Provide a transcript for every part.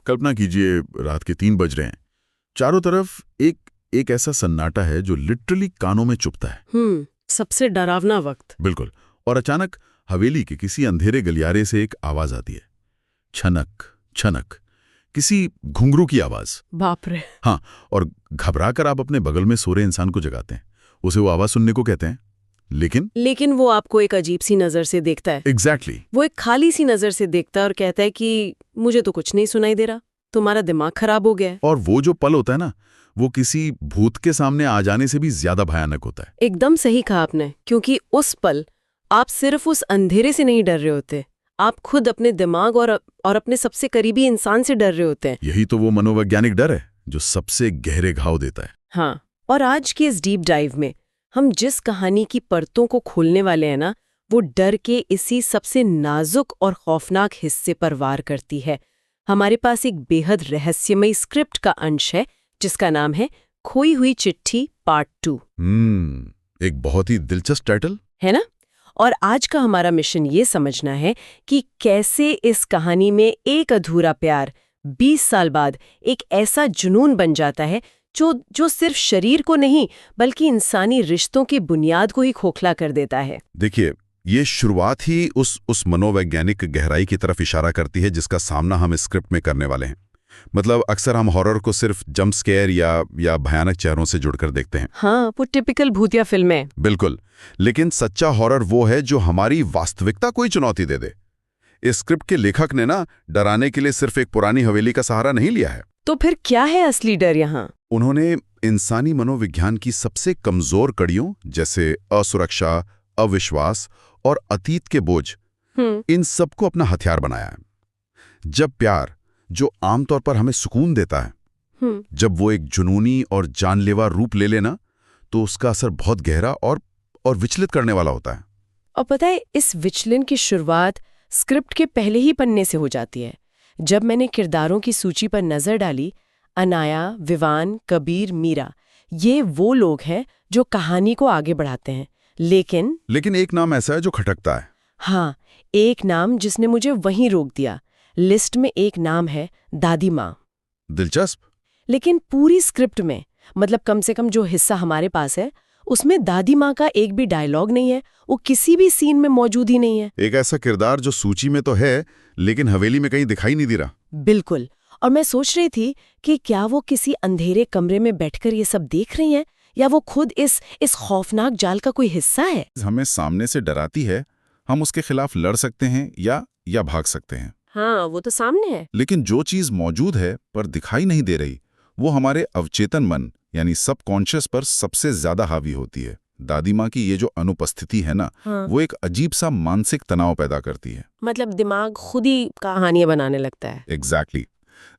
कल्पना कीजिए रात के 3 बज रहे हैं। चारों तरफ एक ऐसा सन्नाटा है जो लिटरली कानों में चुभता है। सबसे डरावना वक्त। बिल्कुल। और अचानक हवेली के किसी अंधेरे गलियारे से एक आवाज आती है, छनक छनक, किसी घुंघरू की आवाज। बाप रे। हाँ, और घबराकर आप अपने बगल में सो रहे इंसान को जगाते हैं। उसे वो आवाज सुनने को कहते हैं, लेकिन वो आपको एक अजीब सी नजर से देखता है। एग्जैक्टली। वो एक खाली सी नजर से देखता है और कहता है कि मुझे तो कुछ नहीं सुनाई दे रहा, तुम्हारा दिमाग खराब हो गया है। और वो जो पल होता है ना, वो किसी भूत के सामने आ जाने से भी ज्यादा भयानक होता है। एकदम सही कहा आपने, क्योंकि उस पल आप सिर्फ उस अंधेरे से नहीं डर रहे होते, आप खुद अपने दिमाग और अपने सबसे करीबी इंसान से डर रहे होते हैं। यही तो वो मनोवैज्ञानिक डर है जो सबसे गहरे घाव देता है। हाँ, और आज की इस डीप डाइव में हम जिस कहानी की परतों को खोलने वाले हैं ना, वो डर के इसी सबसे नाजुक और खौफनाक हिस्से पर वार करती है। हमारे पास एक बेहद रहस्यमयी स्क्रिप्ट का अंश है जिसका नाम है खोई हुई चिट्ठी पार्ट 2। एक बहुत ही दिलचस्प टाइटल है ना। और आज का हमारा मिशन ये समझना है कि कैसे इस कहानी में एक अधूरा प्यार 20 साल बाद एक ऐसा जुनून बन जाता है जो सिर्फ शरीर को नहीं बल्कि इंसानी रिश्तों की बुनियाद को ही खोखला कर देता है। देखिए, ये शुरुआत ही उस मनोवैज्ञानिक गहराई की तरफ इशारा करती है जिसका सामना हम स्क्रिप्ट में करने वाले हैं। मतलब अक्सर हम हॉरर को सिर्फ जंप स्केयर या भयानक चेहरों से जुड़कर देखते हैं। हाँ, वो टिपिकल भूतिया फिल्में। बिल्कुल, लेकिन सच्चा हॉरर वो है जो हमारी वास्तविकता को ही चुनौती दे दे। इस स्क्रिप्ट के लेखक ने ना डराने के लिए सिर्फ एक पुरानी हवेली का सहारा नहीं लिया है। तो फिर क्या है असली डर यहाँ? उन्होंने इंसानी मनोविज्ञान की सबसे कमजोर कड़ियों जैसे असुरक्षा, अविश्वास और अतीत के बोझ, इन सबको अपना हथियार बनाया है। जब प्यार, जो आमतौर पर हमें सुकून देता है, जब वो एक जुनूनी और जानलेवा रूप ले लेना, तो उसका असर बहुत गहरा और विचलित करने वाला होता है। और पता है, इस विचलन की शुरुआत स्क्रिप्ट के पहले ही पन्ने से हो जाती है। जब मैंने किरदारों की सूची पर नजर डाली, अनाया, विवान, कबीर, मीरा, ये वो लोग हैं जो कहानी को आगे बढ़ाते हैं। लेकिन एक नाम ऐसा है जो खटकता है। हाँ, एक नाम जिसने मुझे वहीं रोक दिया। लिस्ट में एक नाम है, दादी माँ। दिलचस्प। लेकिन पूरी स्क्रिप्ट में, मतलब कम से कम जो हिस्सा हमारे पास है, उसमें दादी माँ का एक भी डायलॉग नहीं है। वो किसी भी सीन में मौजूद ही नहीं है। एक ऐसा किरदार जो सूची में तो है लेकिन हवेली में कहीं दिखाई नहीं दे रहा। बिल्कुल। और मैं सोच रही थी कि क्या वो किसी अंधेरे कमरे में बैठकर ये सब देख रही हैं, या वो खुद इस खौफनाक जाल का कोई हिस्सा है। हमें सामने से डराती है, हम उसके खिलाफ लड़ सकते हैं या भाग सकते हैं। हाँ, वो तो सामने है। लेकिन जो चीज मौजूद है पर दिखाई नहीं दे रही, वो हमारे अवचेतन मन यानी सबकॉन्शियस पर सबसे ज्यादा हावी होती है। दादी माँ की ये जो अनुपस्थिति है ना, वो एक अजीब सा मानसिक तनाव पैदा करती है। मतलब दिमाग खुद ही कहानियां बनाने लगता है। एग्जैक्टली।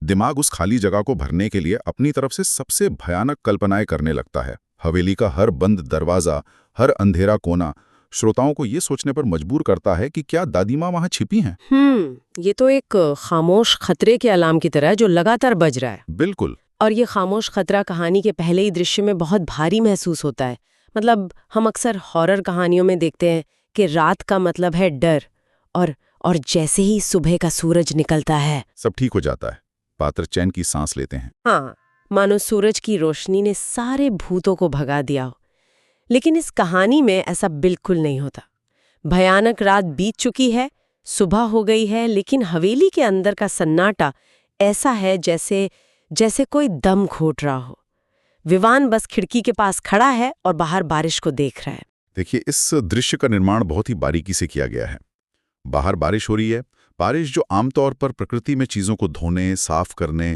दिमाग उस खाली जगह को भरने के लिए अपनी तरफ से सबसे भयानक कल्पनाएं करने लगता है। हवेली का हर बंद दरवाजा, हर अंधेरा कोना श्रोताओं को ये सोचने पर मजबूर करता है कि क्या दादी माँ वहां छिपी हैं। ये तो एक खामोश खतरे के अलार्म की तरह है जो लगातार बज रहा है। बिल्कुल। और ये खामोश खतरा कहानी के पहले ही दृश्य में बहुत भारी महसूस होता है। मतलब हम अक्सर हॉरर कहानियों में देखते हैं कि रात का मतलब है डर, और जैसे ही सुबह का सूरज निकलता है सब ठीक हो जाता है। पात्र चैन की सांस लेते हैं। हाँ, मानो सूरज की रोशनी ने सारे भूतों को भगा दिया हो। लेकिन इस कहानी में ऐसा बिल्कुल नहीं होता। भयानक रात बीत चुकी है, सुबह हो गई है, लेकिन हवेली के अंदर का सन्नाटा ऐसा है जैसे कोई दम घोट रहा हो। विवान बस खिड़की के पास खड़ा है और बाहर बारिश को देख रहा है। देखिए, इस दृश्य का निर्माण बहुत ही बारीकी से किया गया है। बाहर बारिश हो रही है, बारिश जो आमतौर पर प्रकृति में चीजों को धोने, साफ करने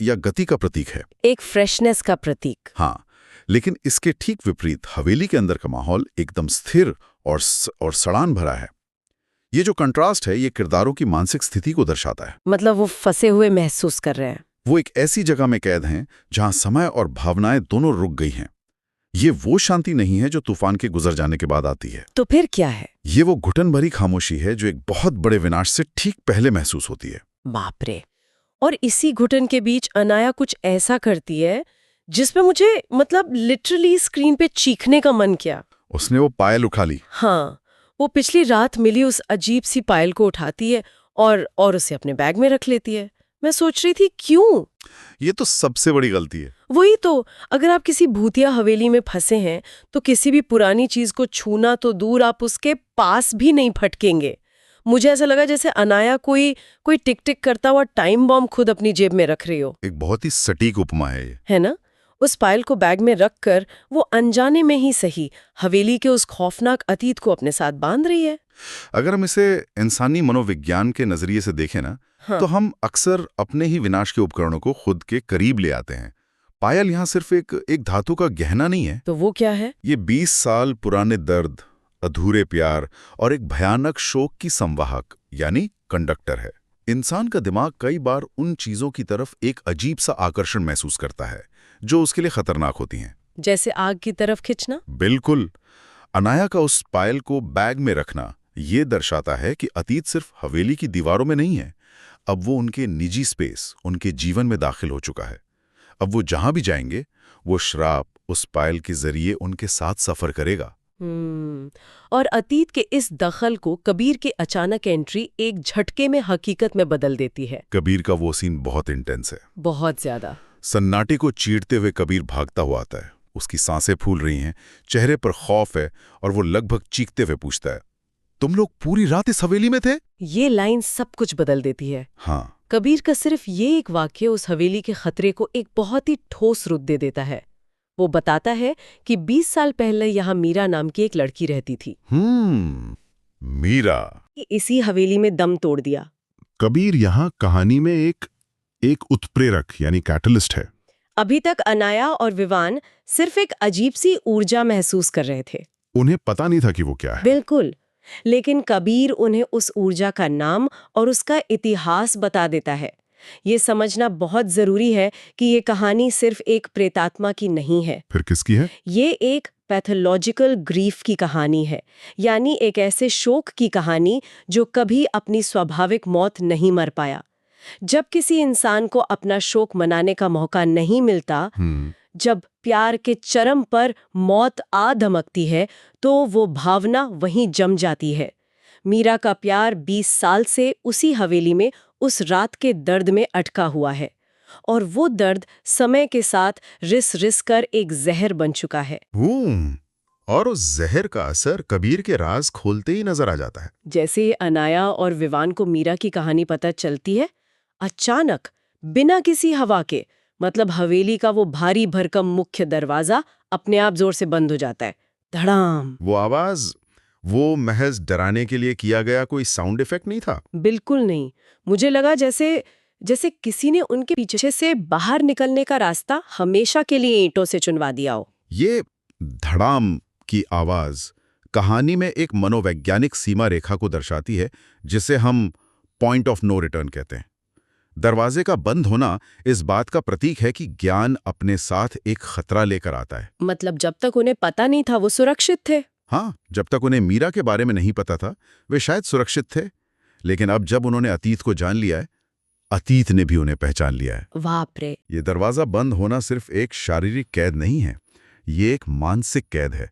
या गति का प्रतीक है, एक फ्रेशनेस का प्रतीक। हाँ, लेकिन इसके ठीक विपरीत हवेली के अंदर का माहौल एकदम स्थिर और सड़ान भरा है। ये जो कंट्रास्ट है, ये किरदारों की मानसिक स्थिति को दर्शाता है। मतलब वो फंसे हुए महसूस कर रहे हैं। वो एक ऐसी जगह में कैद हैं जहां समय और भावनाएं दोनों रुक गई हैं। ये वो शांति नहीं है जो तूफान के गुजर जाने के बाद आती है। तो फिर क्या है? ये वो घुटन भरी खामोशी है जो एक बहुत बड़े विनाश से ठीक पहले महसूस होती है। बाप रे। और इसी घुटन के बीच अनाया कुछ ऐसा करती है जिसमें मुझे मतलब लिटरली स्क्रीन पे चीखने का मन किया। उसने वो पायल उठा ली। हाँ, वो पिछली रात मिली उस अजीब सी पायल को उठाती है और उसे अपने बैग में रख लेती है। मैं सोच रही थी क्यों? ये तो सबसे बड़ी गलती है। वही तो, अगर आप किसी भूतिया हवेली में फंसे हैं तो किसी भी पुरानी चीज को छूना तो दूर, आप उसके पास भी नहीं फटकेंगे। मुझे ऐसा लगा जैसे अनाया कोई टिक टिक करता हुआ टाइम बॉम्ब खुद अपनी जेब में रख रही हो। एक बहुत ही सटीक उपमा है ये। है ना? उस पायल को बैग में रखकर वो अनजाने में ही सही हवेली के उस खौफनाक अतीत को अपने साथ बांध रही है। अगर हम इसे इंसानी मनोविज्ञान के नजरिए से देखें ना, हाँ। तो हम अक्सर अपने ही विनाश के उपकरणों को खुद के करीब ले आते हैं। पायल यहाँ सिर्फ एक धातु का गहना नहीं है। तो वो क्या है? ये 20 साल पुराने दर्द, अधूरे प्यार और एक भयानक शोक की संवाहक यानी कंडक्टर है। इंसान का दिमाग कई बार उन चीजों की तरफ एक अजीब सा आकर्षण महसूस करता है जो उसके लिए खतरनाक होती हैं। जैसे आग की तरफ खिंचना? बिल्कुल। अनाया का उस पायल को बैग में रखना ये दर्शाता है कि अतीत सिर्फ हवेली की दीवारों में नहीं है। अब वो उनके निजी स्पेस, उनके जीवन में दाखिल हो चुका है। अब वो जहां भी जाएंगे, वो श्राप उस पायल के जरिए उनके साथ सफर करेगा। और अतीत के इस दखल को कबीर की अचानक एंट्री एक झटके में हकीकत में बदल देती है। कबीर का वो सीन बहुत इंटेंस है। बहुत ज्यादा। सन्नाटे को चीरते हुए कबीर भागता हुआ आता है। उसकी सांसें फूल रही हैं, चेहरे पर खौफ है और वो लगभग चीखते हुए पूछता है, तुम लोग पूरी रात इस हवेली में थे? ये लाइन सब कुछ बदल देती है। हाँ। कबीर का सिर्फ ये एक वाक्य उस हवेली के खतरे को एक बहुत ही ठोस रूप दे देता है। वो बताता है कि 20 साल पहले यहाँ मीरा नाम की एक लड़की रहती थी। मीरा। इसी हवेली में दम तोड़ दिया। कबीर यहाँ कहानी में एक उत्प्रेरक यानी कैटलिस्ट है। अभी तक अनाया और विवान सिर्फ एक अजीब सी ऊर्जा महसूस कर रहे थे। उन्हें पता नहीं था कि वो क्या है। बिल्कुल। लेकिन कबीर उन्हें उस ऊर्जा का नाम और उसका इतिहास बता देता है। ये समझना बहुत जरूरी है कि ये कहानी सिर्फ एक प्रेतात्मा की नहीं है। फिर किसकी है? ये एक पैथोलॉजिकल ग्रीफ की कहानी है, यानी एक ऐसे शोक की कहानी जो कभी अपनी स्वाभाविक मौत नहीं मर पाया। जब किसी इंसान को अपना शोक मनाने का मौका नहीं मिलता, जब प्यार के चरम पर मौत आ धमकती है, तो वो भावना वहीं जम जाती है। मीरा का प्यार 20 साल से उसी हवेली में उस रात के दर्द में अटका हुआ है, और वो दर्द समय के साथ रिस रिस कर एक जहर बन चुका है। और उस जहर का असर कबीर के राज खोलते ही नजर आ जाता है। जैसे ही अनाया और विवान को मीरा की कहानी पता चलती है, अचानक बिना किसी हवा के, मतलब हवेली का वो भारी भरकम मुख्य दरवाजा अपने आप जोर से बंद हो जाता है। धड़ाम। वो आवाज, वो महज डराने के लिए किया गया कोई साउंड इफेक्ट नहीं था। बिल्कुल नहीं। मुझे लगा जैसे किसी ने उनके पीछे से बाहर निकलने का रास्ता हमेशा के लिए ईंटों से चुनवा दिया हो। ये धड़ाम की आवाज कहानी में एक मनोवैज्ञानिक सीमा रेखा को दर्शाती है, जिसे हम पॉइंट ऑफ नो रिटर्न कहते हैं। दरवाजे का बंद होना इस बात का प्रतीक है कि ज्ञान अपने साथ एक खतरा लेकर आता है। मतलब जब तक उन्हें पता नहीं था वो सुरक्षित थे। हाँ, जब तक उन्हें मीरा के बारे में नहीं पता था, वे शायद सुरक्षित थे। लेकिन अब जब उन्होंने अतीत को जान लिया है, अतीत ने भी उन्हें पहचान लिया है। बाप रे। ये दरवाजा बंद होना सिर्फ एक शारीरिक कैद नहीं है, ये एक मानसिक कैद है।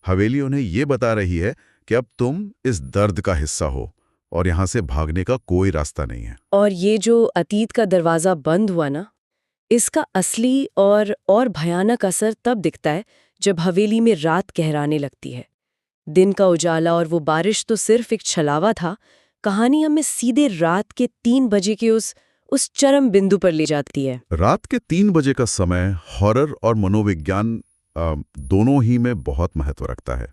हवेली उन्हें ये बता रही है कि अब तुम इस दर्द का हिस्सा हो और यहां से भागने का कोई रास्ता नहीं है। और ये जो अतीत का दरवाजा बंद हुआ ना, इसका असली और भयानक असर तब दिखता है जब हवेली में रात गहराने लगती है। दिन का उजाला और वो बारिश तो सिर्फ एक छलावा था। कहानी हमें सीधे रात के 3 बजे के उस चरम बिंदु पर ले जाती है। रात के 3 बजे का समय हॉरर और मनोविज्ञान दोनों ही में बहुत महत्व रखता है।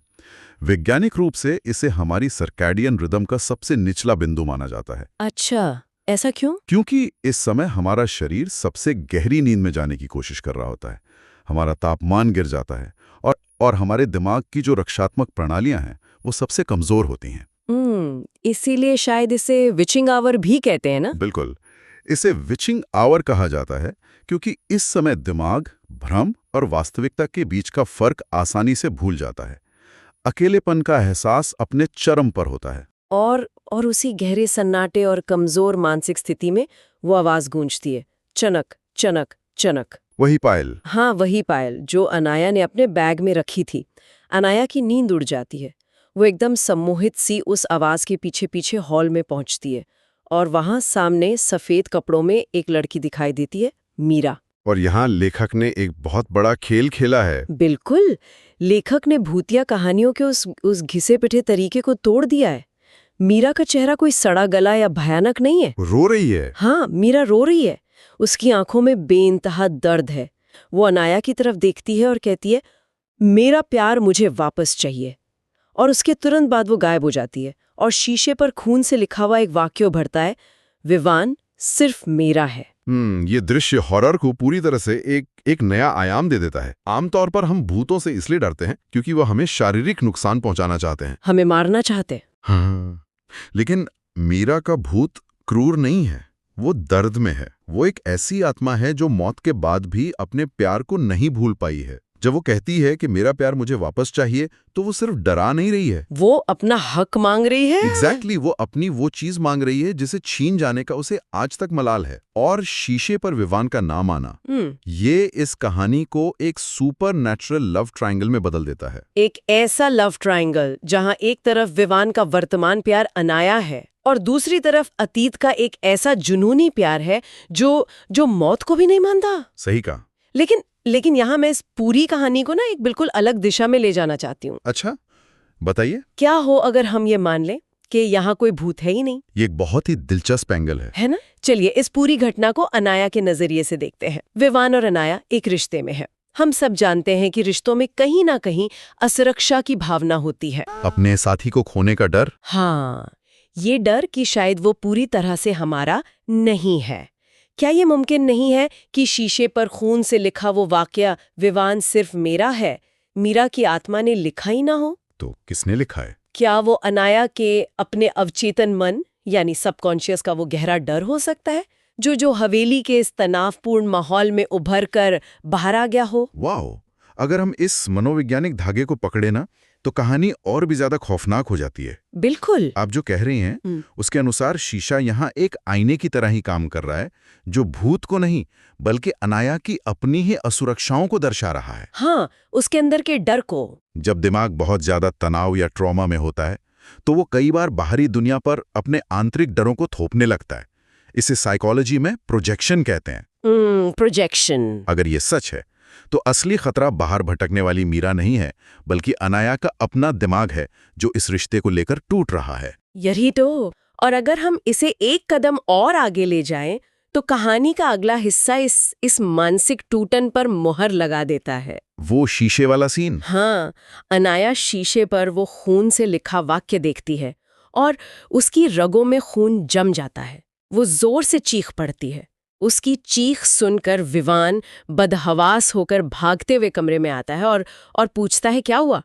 वैज्ञानिक रूप से इसे हमारी सर्कैडियन रिदम का सबसे निचला बिंदु माना जाता है। अच्छा, ऐसा क्यों? क्योंकि इस समय हमारा शरीर सबसे गहरी नींद में जाने की कोशिश कर रहा होता है। हमारा तापमान गिर जाता है और हमारे दिमाग की जो रक्षात्मक प्रणालियां हैं वो सबसे कमजोर होती हैं। इसीलिए शायद इसे विचिंग आवर भी कहते हैं ना? बिल्कुल, इसे विचिंग आवर कहा जाता है क्योंकि इस समय दिमाग भ्रम और वास्तविकता के बीच का फर्क आसानी से भूल जाता है। अकेलेपन का एहसास अपने चरम पर होता है। और उसी गहरे सन्नाटे और कमजोर मानसिक स्थिति में वो आवाज गूंजती है, चनक चनक चनक। वही पायल। हाँ, वही पायल जो अनाया ने अपने बैग में रखी थी। अनाया की नींद उड़ जाती है। वो एकदम सम्मोहित सी उस आवाज के पीछे पीछे हॉल में पहुंचती है और वहां सामने सफेद कपड़ों में एक लड़की दिखाई देती है, मीरा। और यहाँ लेखक ने एक बहुत बड़ा खेल खेला है। बिल्कुल, लेखक ने भूतिया कहानियों के उस घिसे पिटे तरीके को तोड़ दिया है। मीरा का चेहरा कोई सड़ा गला या भयानक नहीं है। रो रही है। हाँ, मीरा रो रही है। उसकी आंखों में बेइंतहा दर्द है। वो अनाया की तरफ देखती है और कहती है, मेरा प्यार मुझे वापस चाहिए। और उसके तुरंत बाद वो गायब हो जाती है और शीशे पर खून से लिखा हुआ एक वाक्य उभरता है, विवान सिर्फ मेरा है। ये दृश्य हॉरर को पूरी तरह से एक नया आयाम दे देता है। आमतौर पर हम भूतों से इसलिए डरते हैं क्योंकि वो हमें शारीरिक नुकसान पहुंचाना चाहते हैं, हमें मारना चाहते हैं। हाँ, लेकिन मीरा का भूत क्रूर नहीं है, वो दर्द में है। वो एक ऐसी आत्मा है जो मौत के बाद भी अपने प्यार को नहीं भूल पाई है। जब वो कहती है कि मेरा प्यार मुझे वापस चाहिए, तो वो सिर्फ डरा नहीं रही है, वो अपना हक मांग रही है। एग्जैक्टली वो अपनी वो चीज मांग रही है जिसे छीन जाने का उसे आज तक मलाल है। और शीशे पर विवान का नाम आना, ये इस कहानी को एक सुपर नेचुरल लव ट्रायंगल में बदल देता है। एक ऐसा लव ट्रायंगल जहां एक तरफ विवान का वर्तमान प्यार अनाया है और दूसरी तरफ अतीत का एक ऐसा जुनूनी प्यार है जो मौत को भी नहीं मानता। सही कहा। लेकिन यहाँ मैं इस पूरी कहानी को ना एक बिल्कुल अलग दिशा में ले जाना चाहती हूँ। अच्छा, बताइए। क्या हो अगर हम ये मान लें कि यहाँ कोई भूत है ही नहीं? ये एक बहुत ही दिलचस्प एंगल है ना? चलिए इस पूरी घटना को अनाया के नजरिए से देखते हैं। विवान और अनाया एक रिश्ते में है। हम सब जानते हैं कि रिश्तों में कहीं ना कहीं असुरक्षा की भावना होती है। अपने साथी को खोने का डर। हाँ, ये डर कि शायद वो पूरी तरह से हमारा नहीं है। क्या ये मुमकिन नहीं है कि शीशे पर खून से लिखा वो वाक्य विवान सिर्फ मेरा है, मीरा की आत्मा ने लिखा ही ना हो? तो किसने लिखा है? क्या वो अनाया के अपने अवचेतन मन यानी सबकॉन्शियस का वो गहरा डर हो सकता है जो हवेली के इस तनावपूर्ण माहौल में उभर कर बाहर आ गया हो? वाओ, अगर हम इस मनोवैज्ञानिक धागे को पकड़े ना, तो कहानी और भी ज्यादा खौफनाक हो जाती है। बिल्कुल। आप जो कह रही हैं, उसके अनुसार शीशा यहाँ एक आईने की तरह ही काम कर रहा है, जो भूत को नहीं बल्कि अनाया की अपनी ही असुरक्षाओं को दर्शा रहा है। हाँ, उसके अंदर के डर को। जब दिमाग बहुत ज्यादा तनाव या ट्रॉमा में होता है, तो वो कई बार बाहरी दुनिया पर अपने आंतरिक डरों को थोपने लगता है। इसे साइकोलॉजी में प्रोजेक्शन कहते हैं। प्रोजेक्शन। अगर ये सच है, तो असली खतरा बाहर भटकने वाली मीरा नहीं है, बल्कि अनाया का अपना दिमाग है जो इस रिश्ते को लेकर टूट रहा है। यही तो। और अगर हम इसे एक कदम और आगे ले जाएं, तो कहानी का अगला हिस्सा इस मानसिक टूटन पर मोहर लगा देता है। वो शीशे वाला सीन। हाँ, अनाया शीशे पर वो खून से लिखा वाक्य देखती है और उसकी रगों में खून जम जाता है। वो जोर से चीख पड़ती है। उसकी चीख सुनकर विवान बदहवास होकर भागते हुए कमरे में आता है और पूछता है, क्या हुआ?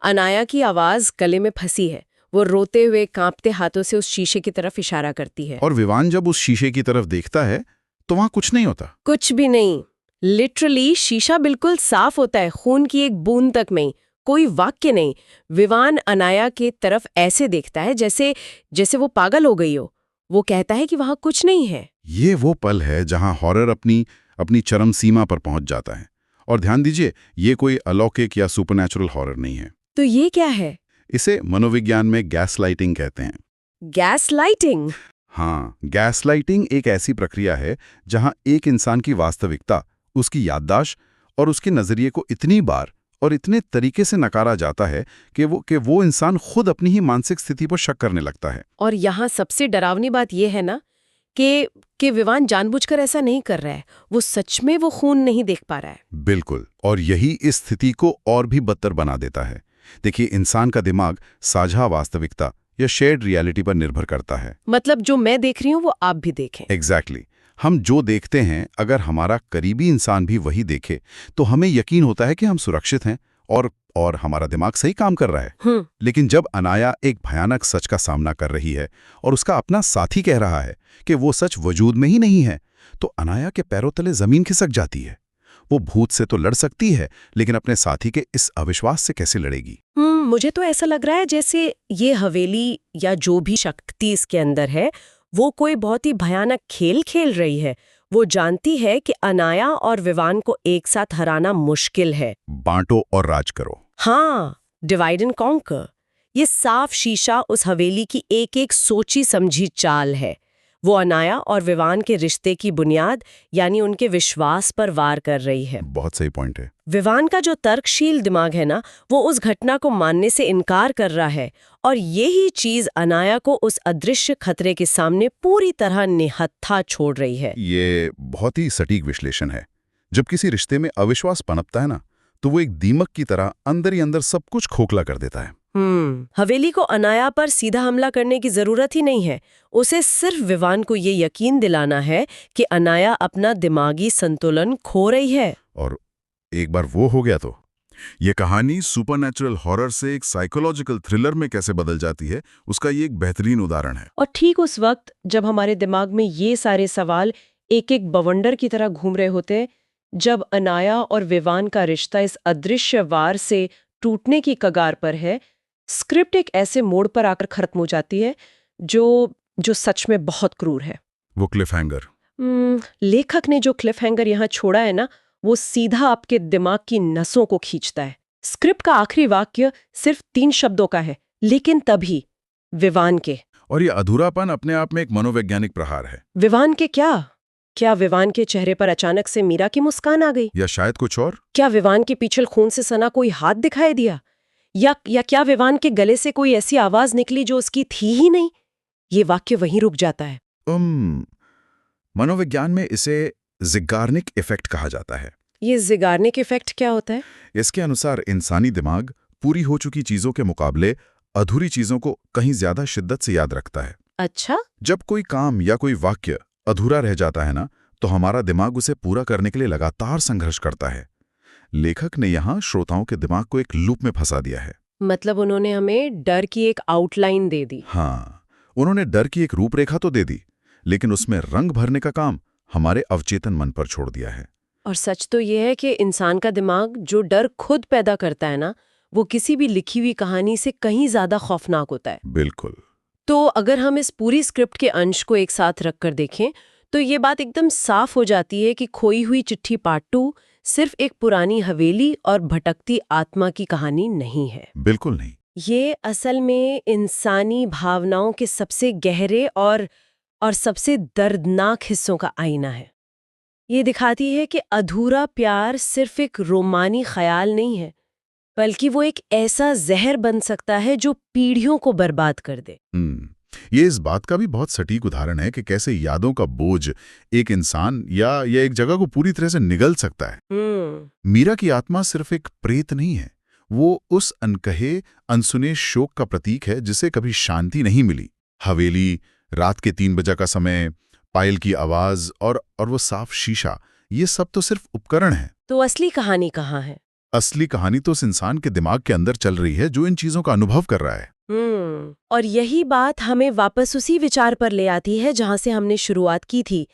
अनाया की आवाज गले में फंसी है। वो रोते हुए कांपते हाथों से उस शीशे की तरफ इशारा करती है। और विवान जब उस शीशे की तरफ देखता है, तो वहां कुछ नहीं होता। कुछ भी नहीं। लिटरली शीशा बिल्कुल साफ होता है, खून की एक बूंद तक नहीं, कोई वाक्य नहीं। विवान अनाया की तरफ ऐसे देखता है जैसे वो पागल हो गई हो। वो कहता है कि वहां कुछ नहीं है। ये वो पल है जहां हॉरर अपनी चरम सीमा पर पहुंच जाता है। और ध्यान दीजिए, ये कोई अलौकिक या सुपरनैचुरल हॉरर नहीं है। तो ये क्या है? इसे मनोविज्ञान में गैसलाइटिंग कहते हैं। गैसलाइटिंग? हाँ, गैसलाइटिंग एक ऐसी प्रक्रिया है जहां एक इंसान की वास्तविकता, उसकी याददाश्त और उसके नजरिए को इतनी बार और इतने तरीके से नकारा जाता है कि वो इंसान खुद अपनी ही मानसिक स्थिति पर शक करने लगता है। और यहाँ सबसे डरावनी बात यह है ना कि विवान जानबूझकर ऐसा नहीं कर रहा है। वो सच में वो खून नहीं देख पा रहा है। बिल्कुल, और यही इस स्थिति को और भी बदतर बना देता है। देखिए, इंसान का दिमाग साझा वास्तविकता या शेयर्ड रियलिटी पर निर्भर करता है। मतलब जो मैं देख रही हूँ वो आप भी देखें। एग्जैक्टली। हम जो देखते हैं, अगर हमारा करीबी इंसान भी वही देखे, तो हमें यकीन होता है कि हम सुरक्षित हैं और हमारा दिमाग सही काम कर रहा है। लेकिन जब अनाया एक भयानक सच का सामना कर रही है और उसका अपना साथी कह रहा है कि वो सच वजूद में ही नहीं है, तो अनाया के पैरों तले जमीन खिसक जाती है। वो भूत से तो लड़ सकती है, लेकिन अपने साथी के इस अविश्वास से कैसे लड़ेगी? मुझे तो ऐसा लग रहा है जैसे ये हवेली या जो भी शक्ति इसके अंदर है, वो कोई बहुत ही भयानक खेल खेल रही है। वो जानती है कि अनाया और विवान को एक साथ हराना मुश्किल है। बांटो और राज करो। हाँ, डिवाइड एंड कॉन्कर। ये साफ शीशा उस हवेली की एक एक सोची समझी चाल है। वो अनाया और विवान के रिश्ते की बुनियाद यानी उनके विश्वास पर वार कर रही है। बहुत सही पॉइंट है। विवान का जो तर्कशील दिमाग है ना, वो उस घटना को मानने से इनकार कर रहा है, और यही चीज अनाया को उस अदृश्य खतरे के सामने पूरी तरह निहत्था छोड़ रही है। ये बहुत ही सटीक विश्लेषण है। जब किसी रिश्ते में अविश्वास पनपता है ना, तो वो एक दीमक की तरह अंदर ही अंदर सब कुछ खोखला कर देता है। हवेली को अनाया पर सीधा हमला करने की जरूरत ही नहीं है। उसे सिर्फ विवान को ये यकीन दिलाना है कि अनाया अपना दिमागी संतुलन खो रही है। और एक बार वो हो गया तो ये कहानी सुपरनैचुरल हॉरर से एक साइकोलॉजिकल थ्रिलर में कैसे बदल जाती है, उसका ये एक बेहतरीन उदाहरण है। और ठीक उस वक्त जब हमारे दिमाग में ये सारे सवाल एक एक बवंडर की तरह घूम रहे होते, जब अनाया और विवान का रिश्ता इस अदृश्य वार से टूटने की कगार पर है, स्क्रिप्ट एक ऐसे मोड़ पर आकर खत्म हो जाती है जो सच में बहुत क्रूर है। वो क्लिफ हैंगर। लेखक ने जो क्लिफ हैंगर यहाँ छोड़ा है ना, वो सीधा आपके दिमाग की नसों को खींचता है। स्क्रिप्ट का आखिरी वाक्य सिर्फ 3 शब्दों का है, लेकिन तभी विवान के। और ये अधूरापन अपने आप में एक मनोवैज्ञानिक प्रहार है। विवान के क्या विवान के चेहरे पर अचानक से मीरा की मुस्कान आ गई? या शायद कुछ और? क्या विवान के पीछे खून से सना कोई हाथ दिखाई दिया? या क्या विवान के गले से कोई ऐसी आवाज निकली जो उसकी थी ही नहीं? ये वाक्य वहीं रुक जाता है। मनोविज्ञान में इसे ज़िगार्निक इफेक्ट कहा जाता है। ये ज़िगार्निक इफेक्ट क्या होता है? इसके अनुसार इंसानी दिमाग पूरी हो चुकी चीजों के मुकाबले अधूरी चीजों को कहीं ज्यादा शिद्दत से याद रखता है। अच्छा? जब कोई काम या कोई वाक्य अधूरा रह जाता है ना, तो हमारा दिमाग उसे पूरा करने के लिए लगातार संघर्ष करता है। लेखक ने यहाँ श्रोताओं के दिमाग को एक लूप में फंसा दिया है। मतलब उन्होंने हमें डर की एक आउटलाइन दे दी। हाँ, उन्होंने डर की एक रूपरेखा तो दे दी, लेकिन उसमें रंग भरने का काम हमारे अवचेतन मन पर छोड़ दिया है। और सच तो यह है कि इंसान का दिमाग जो डर खुद पैदा करता है ना, वो किसी भी लिखी हुई कहानी से कहीं ज्यादा खौफनाक होता है। बिल्कुल। तो अगर हम इस पूरी स्क्रिप्ट के अंश को एक साथ रखकर देखें, तो ये बात एकदम साफ हो जाती है कि खोई हुई चिट्ठी पार्ट 2 सिर्फ एक पुरानी हवेली और भटकती आत्मा की कहानी नहीं है। बिल्कुल नहीं। ये असल में इंसानी भावनाओं के सबसे गहरे और सबसे दर्दनाक हिस्सों का आईना है। ये दिखाती है कि अधूरा प्यार सिर्फ एक रोमानी ख्याल नहीं है, बल्कि वो एक ऐसा जहर बन सकता है जो पीढ़ियों को बर्बाद कर दे। ये इस बात का भी बहुत सटीक उदाहरण है कि कैसे यादों का बोझ एक इंसान या एक जगह को पूरी तरह से निगल सकता है। मीरा की आत्मा सिर्फ एक प्रेत नहीं है, वो उस अनकहे अनसुने शोक का प्रतीक है जिसे कभी शांति नहीं मिली। हवेली, रात के 3 बजे का समय, पायल की आवाज और वो साफ शीशा, ये सब तो सिर्फ उपकरण है। तो असली कहानी कहाँ है? असली कहानी तो उस इंसान के दिमाग के अंदर चल रही है जो इन चीजों का अनुभव कर रहा है। और यही बात हमें वापस उसी विचार पर ले आती है जहां से हमने शुरुआत की थी।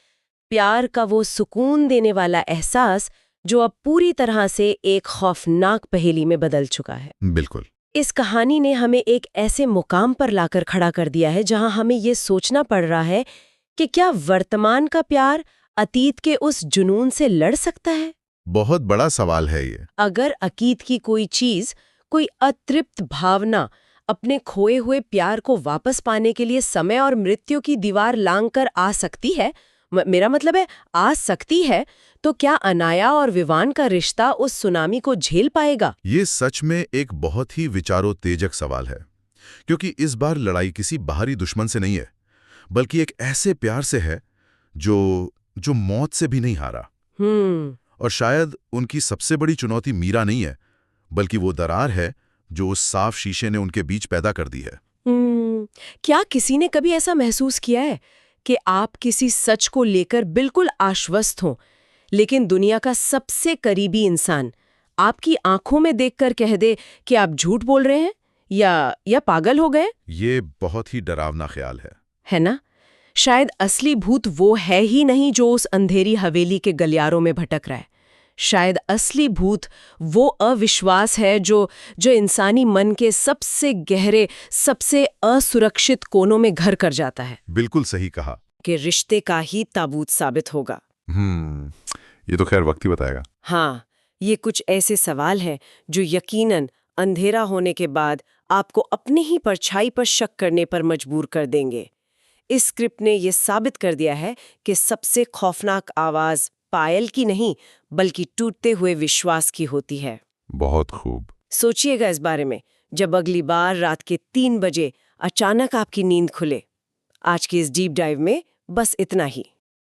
प्यार का वो सुकून देने वाला एहसास जो अब पूरी तरह से एक खौफनाक पहेली में बदल चुका है। बिल्कुल। इस कहानी ने हमें एक ऐसे मुकाम पर लाकर खड़ा कर दिया है जहां हमें ये सोचना पड़ रहा है कि क्या वर्तमान का प्यार अतीत के उस जुनून से लड़ सकता है? बहुत बड़ा सवाल है ये। अगर अतीत की कोई चीज, कोई अतृप्त भावना अपने खोए हुए प्यार को वापस पाने के लिए समय और मृत्यु की दीवार लांघ कर आ सकती है, मेरा मतलब है आ सकती है, तो क्या अनाया और विवान का रिश्ता उस सुनामी को झेल पाएगा? ये सच में एक बहुत ही विचारोत्तेजक सवाल है, क्योंकि इस बार लड़ाई किसी बाहरी दुश्मन से नहीं है, बल्कि एक ऐसे प्यार से है जो मौत से भी नहीं हारा। और शायद उनकी सबसे बड़ी चुनौती मीरा नहीं है, बल्कि वो दरार है जो उस साफ शीशे ने उनके बीच पैदा कर दी है। क्या किसी ने कभी ऐसा महसूस किया है कि आप किसी सच को लेकर बिल्कुल आश्वस्त हों, लेकिन दुनिया का सबसे करीबी इंसान आपकी आंखों में देखकर कह दे कि आप झूठ बोल रहे हैं या पागल हो गए? ये बहुत ही डरावना ख्याल है ना? शायद असली भूत वो है ही नहीं जो उस अंधेरी हवेली के गलियारों में भटक रहा है। शायद असली भूत वो अविश्वास है जो इंसानी मन के सबसे गहरे, सबसे असुरक्षित कोनों में घर कर जाता है। बिल्कुल सही कहा। कि रिश्ते का ही ताबूत साबित होगा। ये तो खैर वक्त ही बताएगा। हाँ, ये कुछ ऐसे सवाल हैं जो यकीनन अंधेरा होने के बाद आपको अपने ही परछाई पर शक करने पर मजबूर कर देंगे। इस स्क्रिप्ट ने यह साबित कर दिया है कि सबसे खौफनाक आवाज पायल की नहीं, बल्कि टूटते हुए विश्वास की होती है। बहुत खूब। सोचिएगा इस बारे में जब अगली बार रात के 3 बजे अचानक आपकी नींद खुले। आज की इस डीप डाइव में बस इतना ही।